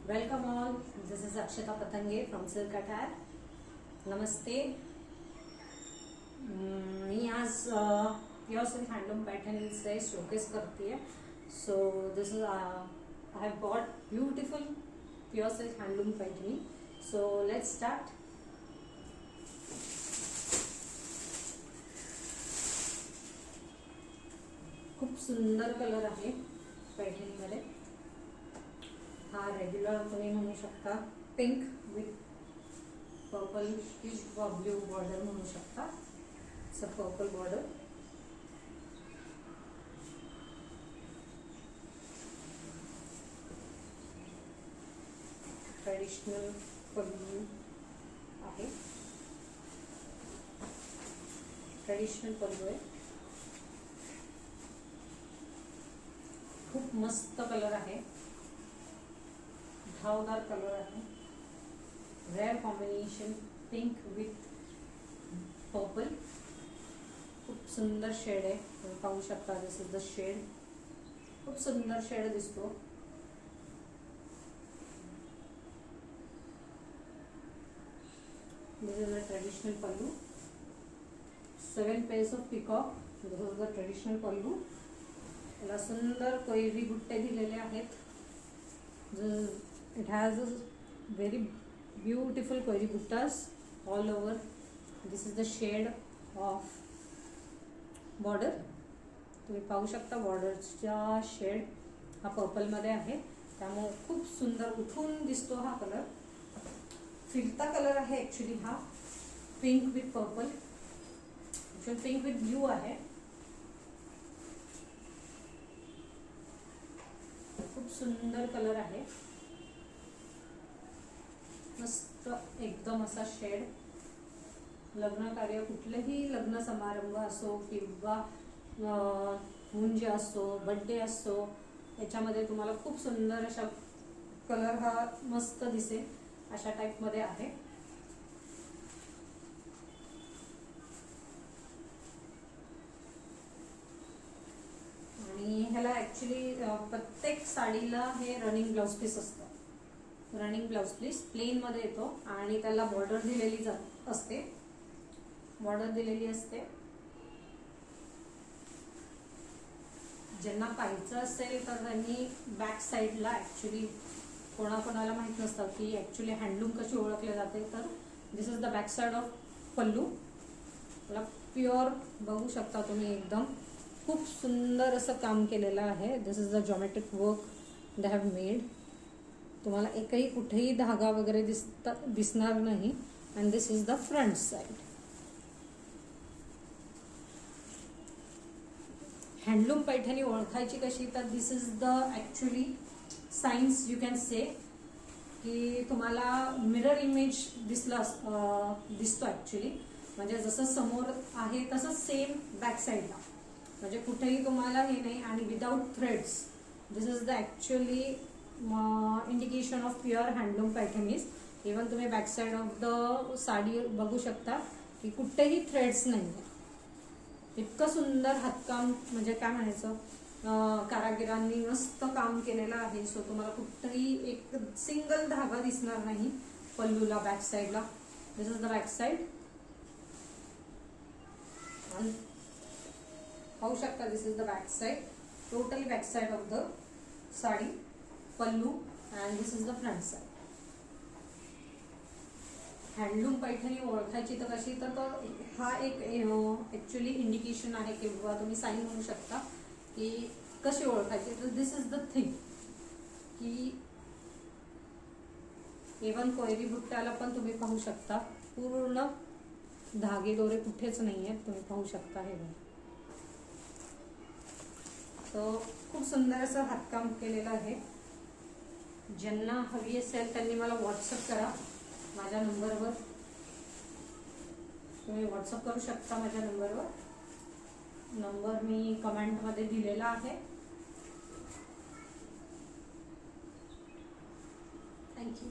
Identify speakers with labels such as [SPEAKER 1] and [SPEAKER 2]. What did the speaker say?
[SPEAKER 1] Welcome all. This is Akshata Patange from Silk Attire. Namaste. मी आज pure silk handloom पॅटर्नचे showcase करते आहे. So this is I have bought beautiful pure silk handloom Paithani. So let's start. खूप सुंदर colour आहे पैठणीमध्ये. हा regular तुम्ही म्हणू शकता, पिंक विथ पर्पल किंवा ब्ल्यू बॉर्डर म्हणू शकता. It's a purple border. Traditional pallu आहे. ट्रेडिशनल पल्लू आहे. खूप मस्त कलर आहे. धावदार कलर आहे. Rare combination pink with purple. खूप सुंदर शेड आहे. तुम्ही पाहू शकता. This is the shade. खूप सुंदर शेड दिसतो. This is the traditional pallu. 7 pairs of peacock. This is the traditional pallu. याला सुंदर कोयरी बुट्टे दिलेले आहेत. It has a very beautiful कोयरी buttas all over. This is the shade of border. तुम्ही पाहू शकता बॉर्डरचा शेड हा पर्पल मध्ये आहे. त्यामुळे खूप सुंदर उठून दिसतो हा कलर. फिरता कलर आहे ऍक्च्युली हा. Pink with purple. Pink with blue आहे. खूप सुंदर कलर आहे. मस्त एकदम असा शेड. लग्न कार्य, कुठलेही लग्न समारंभ असो किंवा मुंज असो, बर्थडे असो, याच्यामध्ये तुम्हाला खूप सुंदर अशा कलर हा मस्त दिसेल अशा टाइप मध्ये आहे. आणि ह्याला ऍक्च्युली प्रत्येक साडीला हे रनिंग ब्लाउज पीस असतं. रनिंग ब्लाउज पीस प्लेन मध्ये येतो आणि त्याला बॉर्डर दिलेली असते. बॉर्डर दिलेली असते. ज्यांना पाहायचं असेल तर त्यांनी बॅक साईडला, ऍक्च्युली कोणाकोणाला माहित नसतं की ऍक्च्युली हँडलूम कशी ओळखले जाते, तर this is the back side of pallu. त्याला प्युअर बघू शकता तुम्ही. एकदम खूप सुंदर असं काम केलेलं आहे. This is the geometric work they have made. तुम्हाला एकही कुठेही धागा वगैरे दिसणार नाही. And this is the front side. Handloom Paithani ओळखायची कशी, तर this is the actually science you can say, की तुम्हाला मिरर इमेज दिसतो ऍक्च्युली. म्हणजे जसं समोर आहे तसं सेम बॅक साईडला. म्हणजे कुठेही तुम्हाला हे नाही. आणि without threads. This is the actually indication of pure handloom patterns. Even तुम्ही back side of the sari बघू शकता की कुठेही थ्रेड्स नाही. इतकं सुंदर हातकाम, म्हणजे काय म्हणायचं, कारागिरांनी मस्त काम केलेलं आहे. सो तुम्हाला कुठेही एक सिंगल धागा दिसणार नाही पल्लूला बॅक साइडला. This is the back side. पाहू शकता. This is the back side. Totally back side of the sari pallu. And this is the front side. Handloom Paithani ओळखायची तर कशी, तर हा एक ऍक्च्युली इंडिकेशन आहे किंवा तुम्ही साईन म्हणू शकता की कशी ओळखायची. तर दिस इज द थिंग की इवन कोयरी बुट्ट्याला पण तुम्ही पाहू शकता पूर्ण धागे दोरे कुठेच नाही आहेत. तुम्ही पाहू शकता हे. तो खूप सुंदर असं हातकाम केलेलं आहे. ज्यांना हवी असेल त्यांनी मला व्हॉट्सअप करा. माझ्या नंबरवर तुम्ही व्हॉट्सअप करू शकता. माझ्या नंबरवर नंबर मी कमेंटमध्ये दिलेला आहे. थँक्यू.